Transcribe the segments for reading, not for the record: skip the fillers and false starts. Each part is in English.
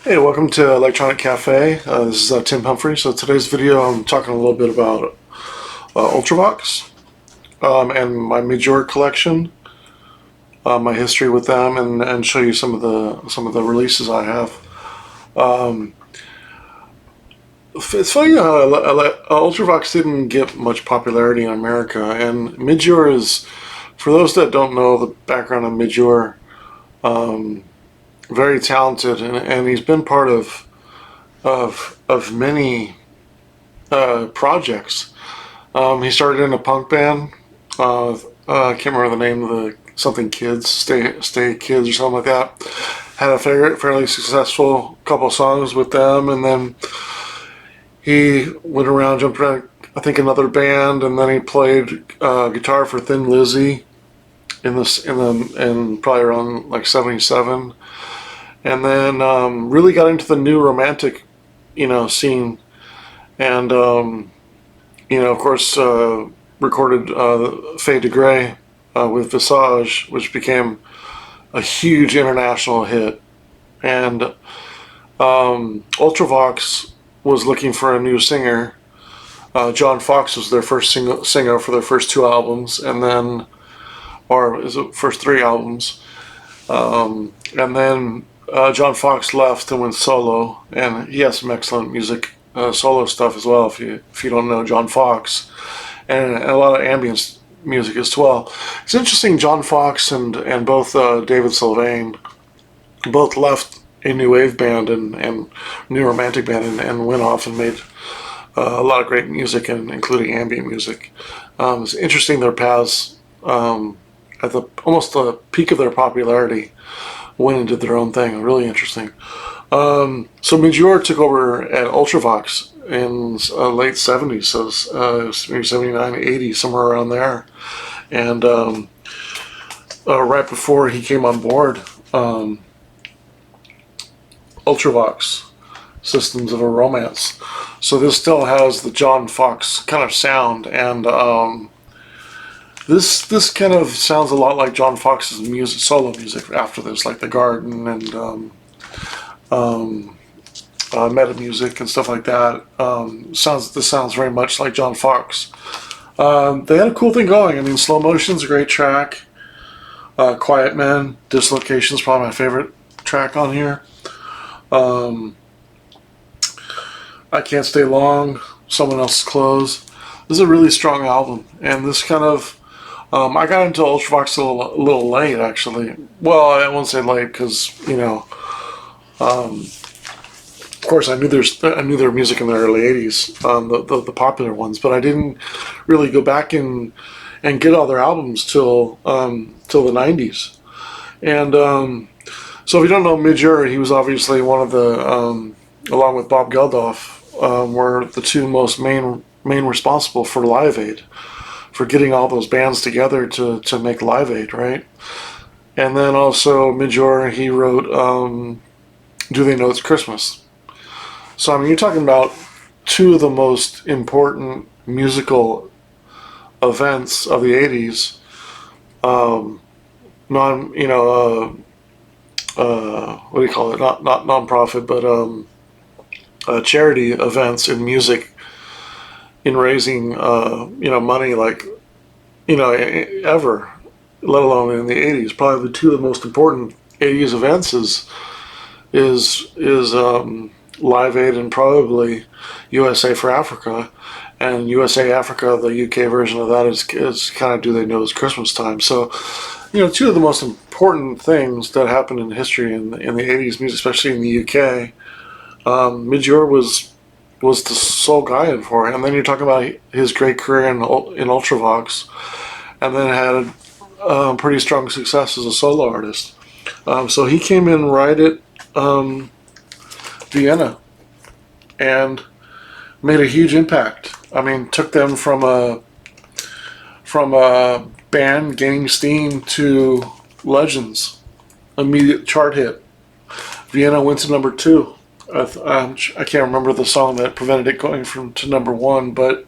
Hey, welcome to Electronic Cafe. This is Tim Humphrey. So today's video, I'm talking a little bit about Ultravox and my Midge Ure collection, my history with them, and show you some of the releases I have. Um, it's funny how Ultravox didn't get much popularity in America, and Midge Ure is, for those that don't know the background of Midge Ure, um, very talented, and he's been part of many projects. He started in a punk band. I can't remember the name of the something Kids, Stay Kids or something like that. Had a fairly successful couple songs with them, and then he went around, jumped around, I think another band, and then he played guitar for Thin Lizzy in probably around like '77, and then really got into the new romantic, scene, and of course, recorded Fade to Grey with Visage, which became a huge international hit. And Ultravox was looking for a new singer. John Fox was their first singer for their first two albums, and then, or is it first three albums? And then John Fox left and went solo, and he has some excellent music, solo stuff as well. If you don't know John Fox, and a lot of ambient music as well. It's interesting. John Fox and both David Sylvain both left a new wave band and new romantic band and went off and made a lot of great music, and including ambient music. It's interesting their paths at the almost the peak of their popularity went and did their own thing. Really interesting. So Midge Ure took over at Ultravox in late '70s, so it was maybe '79, '80, somewhere around there. And right before he came on board, Ultravox, Systems of a Romance. So this still has the John Fox kind of sound, and this kind of sounds a lot like John Fox's solo music after this, like The Garden and meta music and stuff like that. This sounds very much like John Fox. They had a cool thing going. I mean, Slow Motion's a great track. Quiet Man, Dislocation's probably my favorite track on here. I Can't Stay Long, Someone Else's Clothes. This is a really strong album, and this kind of I got into Ultravox a little late, actually. Well, I won't say late because of course, I knew their music in the early '80s, the popular ones, but I didn't really go back and get all their albums till the '90s. And so, if you don't know Midge Ure, he was obviously one of the, along with Bob Geldof, were the two most main responsible for Live Aid, for getting all those bands together to make Live Aid, right? And then also Midge Ure, he wrote Do They Know It's Christmas? So I mean, you're talking about two of the most important musical events of the '80s. Non, what do you call it? Not nonprofit, but charity events in music, in raising money, like ever, let alone in the '80s. Probably the two of the most important '80s events is Live Aid and probably USA for Africa, and USA Africa, the UK version of that is kind of Do They Know It's Christmas Time. So, two of the most important things that happened in history in the '80s music, especially in the UK. Midge Ure was the sole guy in for it, and then you're talking about his great career in Ultravox, and then had pretty strong success as a solo artist. So he came in right at Vienna and made a huge impact. I mean, took them from a band gaining steam to legends, immediate chart hit. Vienna went to number 2. I can't remember the song that prevented it going to number 1, but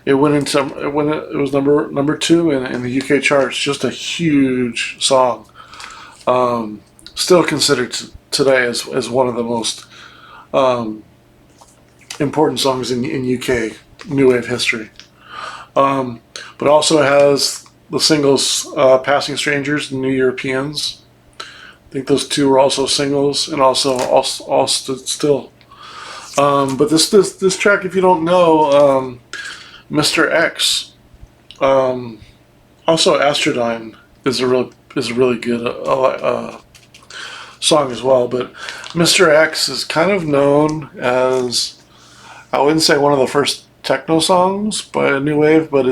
it went it was number 2 in the UK charts. Just a huge song. still considered today as one of the most important songs in UK new wave history. But also has the singles "Passing Strangers" and "New Europeans." I think those two were also singles, and also All Stood Still. But this track, if you don't know, Mr. X, also Astrodyne is a really good song as well. But Mr. X is kind of known as, I wouldn't say one of the first techno songs by new wave, but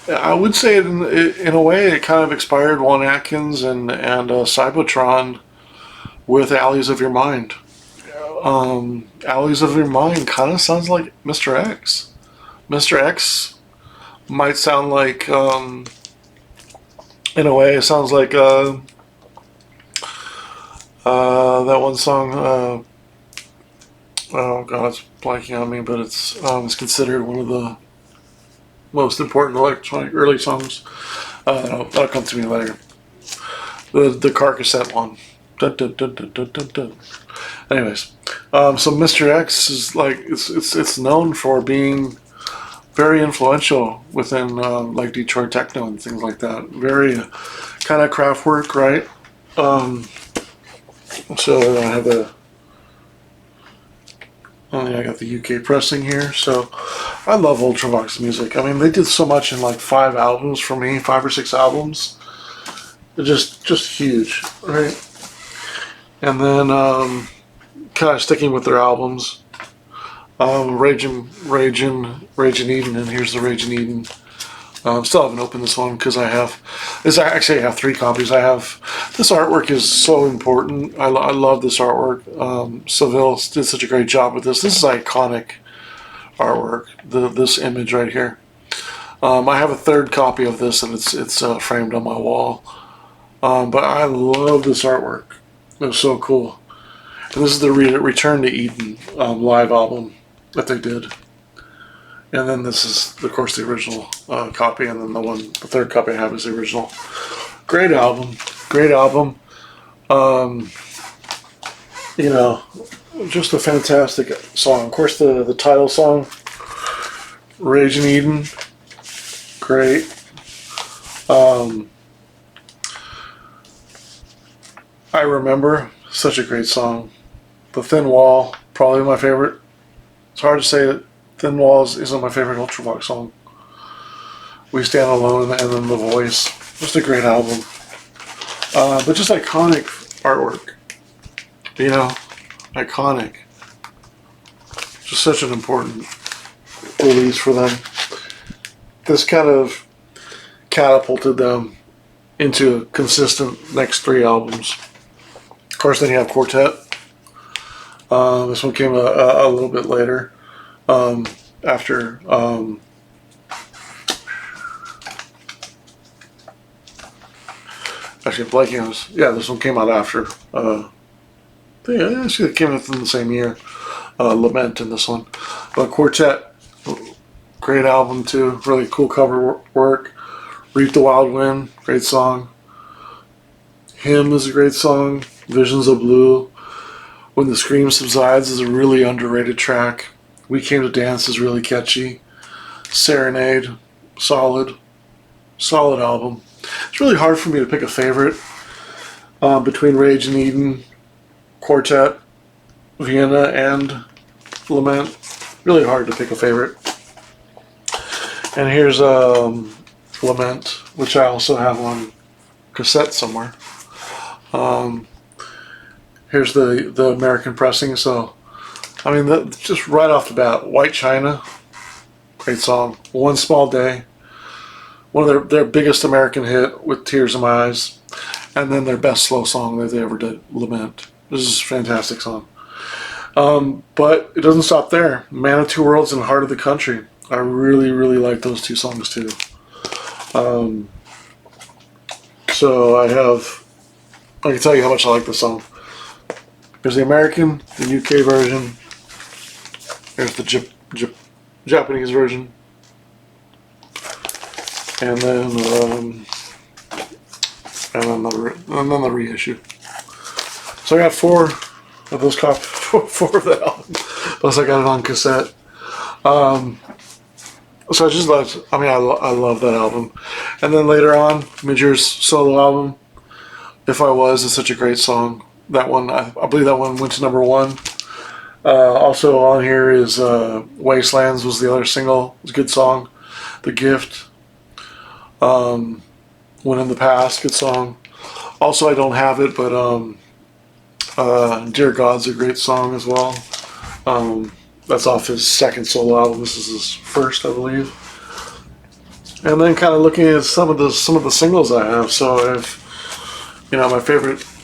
I would say in a way it kind of inspired Juan Atkins and Cybotron with Alleys of Your Mind. Alleys of Your Mind kind of sounds like Mr. X. Mr. X might sound like, in a way, it sounds like that one song. Oh God, it's blanking on me, but it's considered one of the most important electronic early songs. That'll come to me later. The Carcassette one. Dun, dun, dun, dun, dun, dun, dun. Anyways, so Mr. X is like it's known for being very influential within like Detroit techno and things like that. Very kind of Kraftwerk, right? So I have I got the UK pressing here. So I love Ultravox music. I mean, they did so much in like 5 albums for me, 5 or 6 albums. They're just huge, right? And then kind of sticking with their albums, Ragin' Eden, and here's the Ragin' Eden. Still haven't opened this one because I have 3 copies. I have this artwork is so important. I love this artwork. Seville did such a great job with this. This is iconic artwork. This image right here. I have a 3rd copy of this, and it's framed on my wall. But I love this artwork. It was so cool. And this is the Return to Eden live album that they did. And then this is, of course, the original copy, and then the 3rd copy I have is the original. Great album. You know, just a fantastic song. Of course, the title song, Ragin' Eden, great. I Remember, such a great song. The Thin Wall, probably my favorite. It's hard to say that Thin Walls isn't my favorite Ultravox song. We Stand Alone, and then The Voice. Just a great album. But just iconic artwork. You know, iconic. Just such an important release for them. This kind of catapulted them into consistent next 3 albums. Of course, then you have Quartet. This one came a little bit later. After actually blanking on this. Yeah, this one came out after. Actually, it came out in the same year. Lament in this one. But Quartet, great album too. Really cool cover work. Reap the Wild Wind, great song. Hymn is a great song. Visions of Blue. When the Scream Subsides is a really underrated track. We Came to Dance is really catchy. Serenade, solid album. It's really hard for me to pick a favorite between Ragin' Eden, Quartet, Vienna, and Lament. Really hard to pick a favorite. And here's Lament, which I also have on cassette somewhere. Here's the American pressing. So, I mean, just right off the bat, White China, great song. One Small Day, one of their biggest American hit with Tears in My Eyes, and then their best slow song that they ever did, Lament. This is a fantastic song. But it doesn't stop there. Man of Two Worlds and Heart of the Country. I really, really like those 2 songs too. So I can tell you how much I like this song. There's the American, the UK version. There's the Japanese version. And then and then the reissue. So I got 4 of those copies, 4 of that album. Plus I got it on cassette. So I just loved. I mean, I love that album. And then later on, Midge Ure's solo album, "If I Was," is such a great song. That one, I believe that one went to #1. Also on here is "Wastelands" was the other single. It's a good song. "The Gift," "When in the Past," good song. Also, I don't have it, but "Dear God's" a great song as well. That's off his second solo album. This is his first, I believe. And then kind of looking at some of the singles I have. So I've,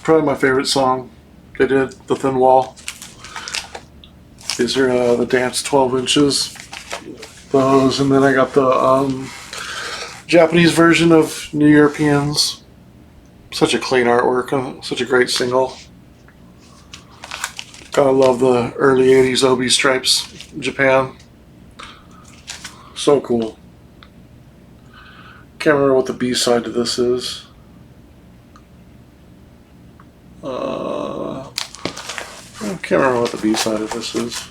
probably my favorite song they did, "The Thin Wall." These are the Dance 12 Inches. Those, and then I got the Japanese version of "New Europeans." Such a clean artwork, such a great single. Gotta love the early 80s Obi Stripes, Japan. So cool. Can't remember what the B-side to this is. I can't remember what the B-side of this is.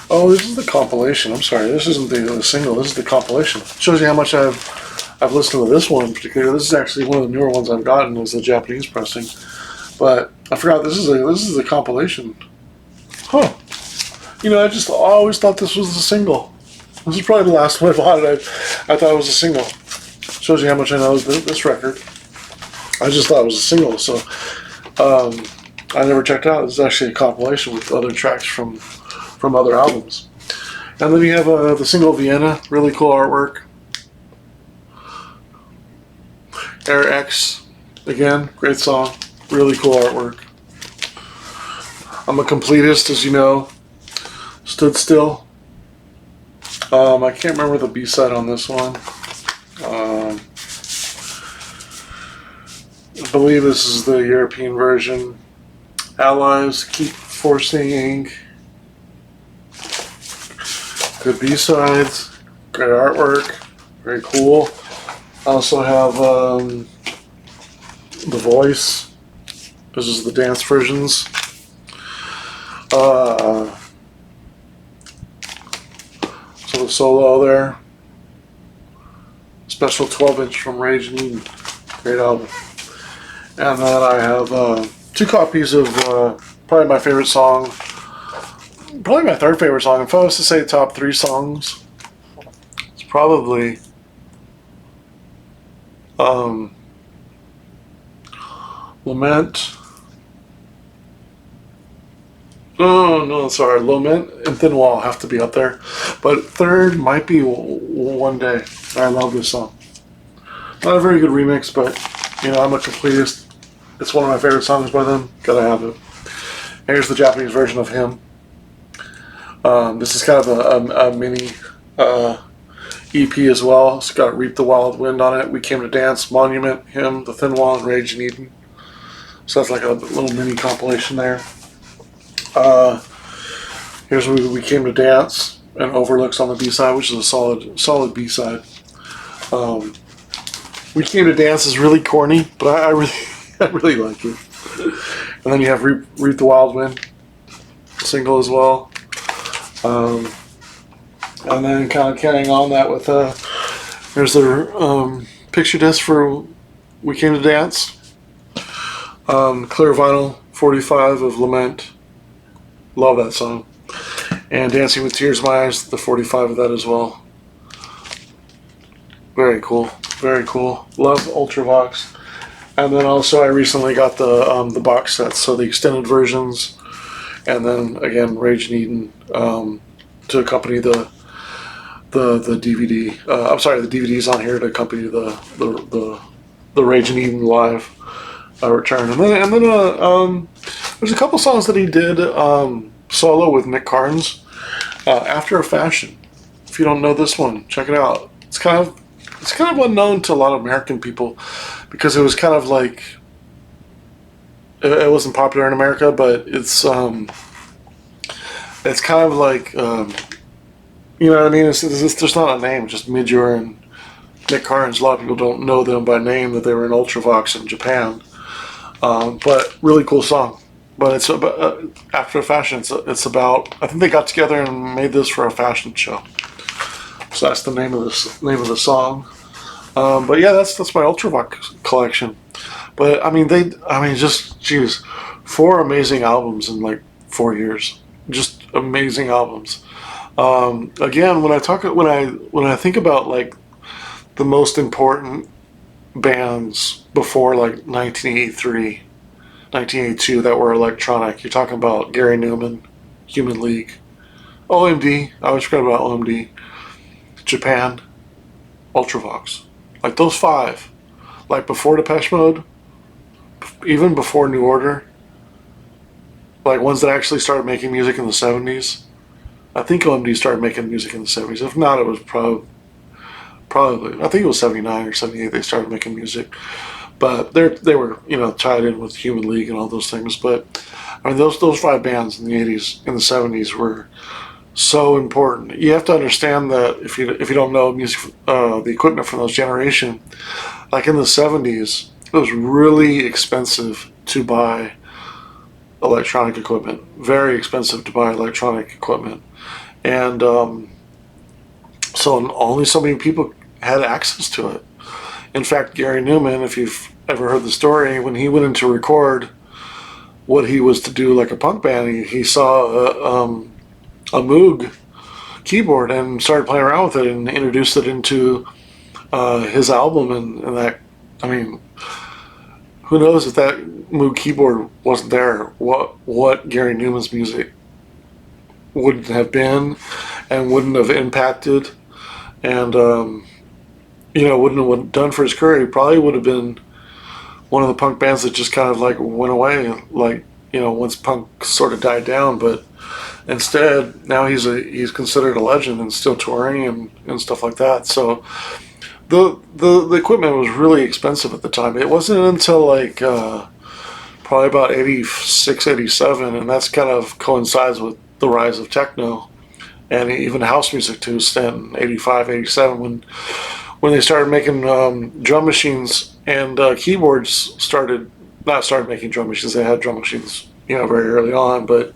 Oh, this is the compilation. I'm sorry, this isn't the single. This is the compilation. Shows you how much I've listened to this one in particular. This is actually one of the newer ones I've gotten. Is the Japanese pressing, but I forgot this is the compilation. Huh? I just always thought this was the single. This is probably the last one I bought. I thought it was a single. Shows you how much I know this record. I just thought it was a single, so I never checked it out. This is actually a compilation with other tracks from other albums. And then you have the single "Vienna," really cool artwork. "Air X," again, great song, really cool artwork. "I'm a Completist," as you know. "Stood Still." I can't remember the B-side on this one. I believe this is the European version. "Allies," "Keep Forcing." Good B-sides, great artwork, very cool. I also have "The Voice." This is the dance versions. So the solo there. Special 12-inch from Rage and Eden. Great album. And then I have 2 copies of probably my favorite song. Probably my third favorite song. If I was to say top 3 songs, it's probably "Lament." No, sorry. "Lament" and "Thin Wall" have to be up there. But third might be "One Day." I love this song. Not a very good remix, but, I'm a completist. It's one of my favorite songs by them. Gotta have it. Here's the Japanese version of "Him." This is kind of a mini EP as well. It's got "Reap the Wild Wind" on it. "We Came to Dance," "Monument," "Him," "The Thin Wall," and "Rage and Eden." So that's like a little mini compilation there. Here's "We Came to Dance" and "Overlooks" on the B-side, which is a solid B-side. "We Came to Dance" is really corny, but I really like it. And then you have "Reap the Wild Wind," single as well. And then kind of carrying on that with there's the picture disc for "We Came to Dance." Clear vinyl 45 of "Lament." Love that song. And "Dancing with Tears in My Eyes," the 45 of that as well. Very cool. Very cool. Love Ultravox. And then also I recently got the box sets, so the extended versions, and then again Rage and Eden to accompany the DVD. I'm sorry, the DVD's on here to accompany the Rage and Eden live return. And then there's a couple songs that he did solo with Nick Carnes. "After a Fashion." If you don't know this one, check it out. It's kind of unknown to a lot of American people because it was kind of like It wasn't popular in America, but it's kind of like you know what I mean. There's not a name, just Midge Ure and Nick Carnes. A lot of people don't know them by name, that they were in Ultravox in Japan. But really cool song. But it's about, after a fashion. It's about. I think they got together and made this for a fashion show. So that's the name of the song. But yeah, that's my Ultravox collection. But just geez, 4 amazing albums in like 4 years. Just amazing albums. Again, when I think about like the most important bands before like 1983, 1982 that were electronic, you're talking about Gary Newman, Human League, OMD. I always forgot about OMD. Japan, Ultravox. Like those five. Like before Depeche Mode, even before New Order, like ones that actually started making music in the 70s. I think OMD started making music in the 70s. If not, it was probably I think it was 79 or 78 they started making music. But they were, tied in with Human League and all those things. But I mean those five bands in the 80s and the 70s were so important. You have to understand that if you don't know music, the equipment from those generation, like in the 70s, it was really expensive to buy electronic equipment. Very expensive to buy electronic equipment, and so only so many people had access to it. In fact, Gary Newman, if you've ever heard the story, when he went in to record what he was to do like a punk band, he saw a Moog keyboard and started playing around with it and introduced it into his album. And that, I mean, who knows if that Moog keyboard wasn't there, what Gary Newman's music wouldn't have been and wouldn't have impacted and, wouldn't have done for his career. He probably would have been one of the punk bands that just kind of like went away, like, once punk sort of died down. But instead, now he's considered a legend and still touring and stuff like that. So the equipment was really expensive at the time. It wasn't until like probably about 86, 87, and that's kind of coincides with the rise of techno and even house music too, in 85, 87, when they started making drum machines and keyboards not started making drum machines. They had drum machines, very early on, but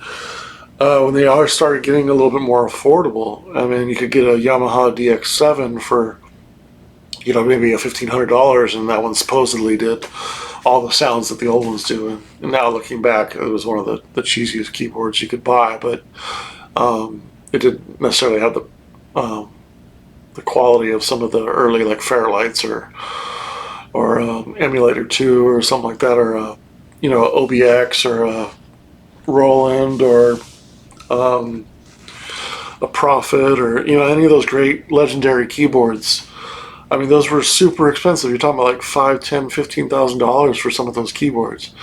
when they all started getting a little bit more affordable, I mean, you could get a Yamaha DX7 for, maybe $1,500, and that one supposedly did all the sounds that the old ones do. And now looking back, it was one of the cheesiest keyboards you could buy, but it didn't necessarily have the quality of some of the early like Fairlights or Emulator 2 or something like that, or OBX or Roland or a Prophet or any of those great legendary keyboards. I mean, those were super expensive. You're talking about like $5,000, $10,000, $15,000 for some of those keyboards.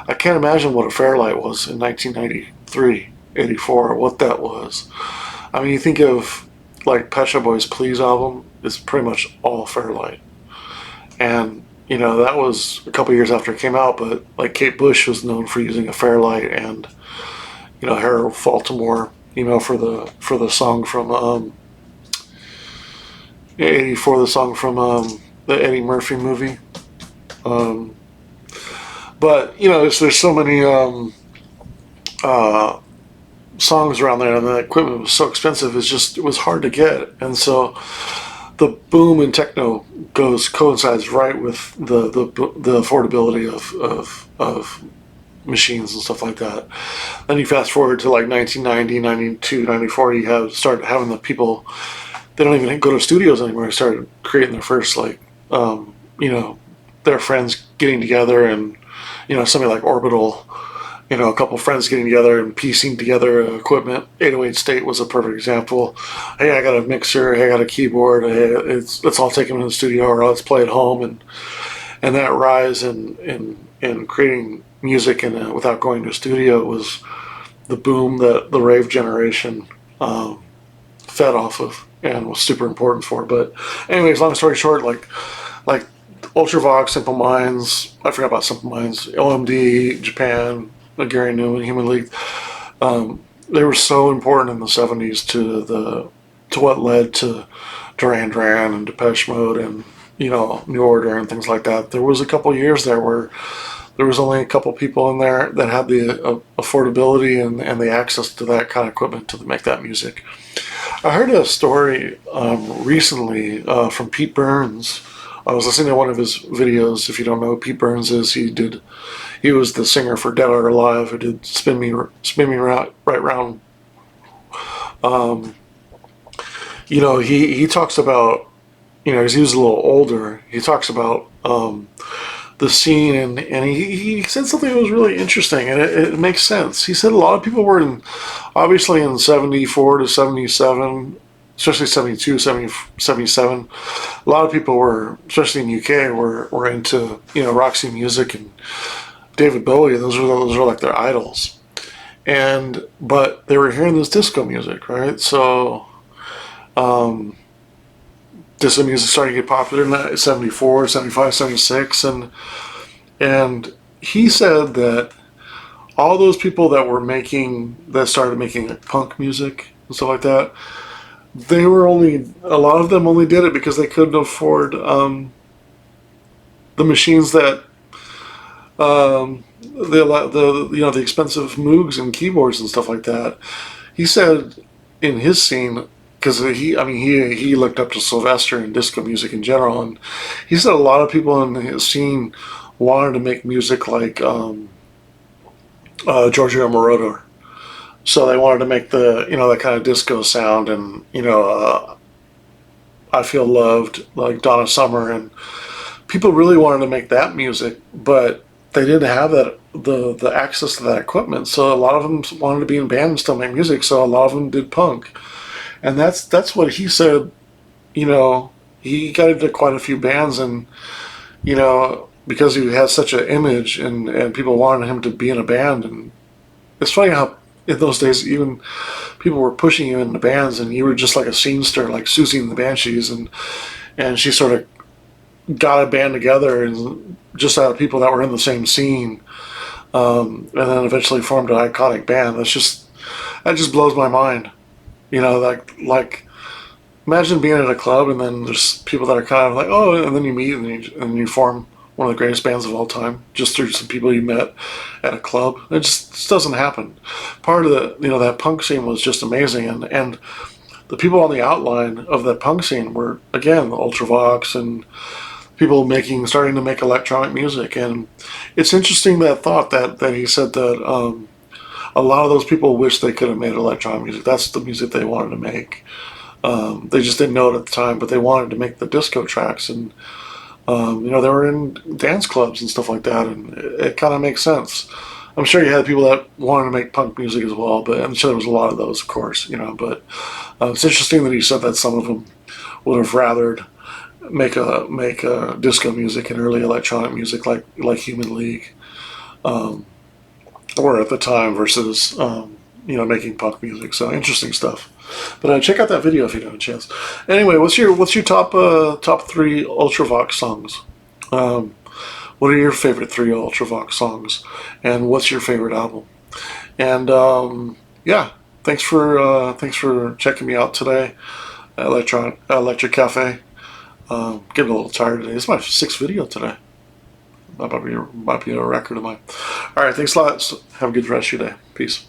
I can't imagine what a Fairlight was in 1993, 84, what that was. I mean, you think of like Pet Shop Boys' Please album, it's pretty much all Fairlight. And, that was a couple years after it came out, but like Kate Bush was known for using a Fairlight, and, Harold Faltimore, for the song from 84, the song from the Eddie Murphy movie. But, there's so many songs around there, and the equipment was so expensive, it was hard to get. And so the boom in techno coincides right with the affordability of machines and stuff like that. Then you fast forward to like 1990, 92, 94, you start having the people, they don't even go to studios anymore. They started creating their first their friends getting together, and somebody like Orbital, a couple friends getting together and piecing together equipment. 808 State was a perfect example. Hey, I got a mixer. Hey, I got a keyboard. Hey, let's all take them in the studio, or let's play at home. And that rise in creating music without going to a studio was the boom that the rave generation fed off of and was super important for. But anyways, long story short, like Ultravox, Simple Minds. I forgot about Simple Minds. OMD, Japan, Gary Newman, Human League. They were so important in the '70s to what led to Duran Duran and Depeche Mode and New Order and things like that. There was a couple years there where there was only a couple people in there that had the affordability and the access to that kind of equipment to make that music. I heard a story recently from Pete Burns. I was listening to one of his videos. If you don't know who Pete Burns is, he was the singer for Dead or Alive who did Spin Me Right Round. He talks about, because he was a little older, he talks about the scene, and he said something that was really interesting, and it makes sense. He said a lot of people were obviously in 74 to 77, especially 72, 70, 77, a lot of people were, especially in UK, were into, Roxy Music and David Bowie. Those were like their idols. But they were hearing this disco music, right? So, disco music started to get popular in 74, 75, 76, and he said that all those people that started making like punk music and stuff like that, a lot of them only did it because they couldn't afford the machines that the expensive Moogs and keyboards and stuff like that. He said in his scene, because he looked up to Sylvester and disco music in general, and he said a lot of people in his scene wanted to make music like Giorgio Moroder. So they wanted to make that kind of disco sound, and I Feel Loved, like Donna Summer, and people really wanted to make that music, but they didn't have the access to that equipment. So a lot of them wanted to be in bands and still make music. So a lot of them did punk. And that's what he said. He got into quite a few bands, and because he had such an image, and people wanted him to be in a band. And it's funny how in those days even people were pushing you into bands, and you were just like a scenester, like Susie and the Banshees, and she sort of got a band together and just out of people that were in the same scene, and then eventually formed an iconic band. That just blows my mind. Like imagine being at a club and then there's people that are kind of like, oh, and then you meet and you form one of the greatest bands of all time just through some people you met at a club. It just doesn't happen. Part of that punk scene was just amazing, and the people on the outline of that punk scene were, again, the Ultravox and people starting to make electronic music. And it's interesting that thought that he said that a lot of those people wish they could have made electronic music. That's the music they wanted to make. They just didn't know it at the time, but they wanted to make the disco tracks, and they were in dance clubs and stuff like that, and it kind of makes sense. I'm sure you had people that wanted to make punk music as well, but I'm sure there was a lot of those, of course. But it's interesting that he said that some of them would have rathered make a disco music and early electronic music like Human League. Or at the time versus making punk music. So interesting stuff. But check out that video if you don't have a chance. Anyway, what's your top 3 Ultravox songs? What are your favorite 3 Ultravox songs? And what's your favorite album? And thanks for checking me out today at Electric Cafe. Getting a little tired today. This is my 6th video today. That might be a record of mine. All right, thanks a lot. Have a good rest of your day. Peace.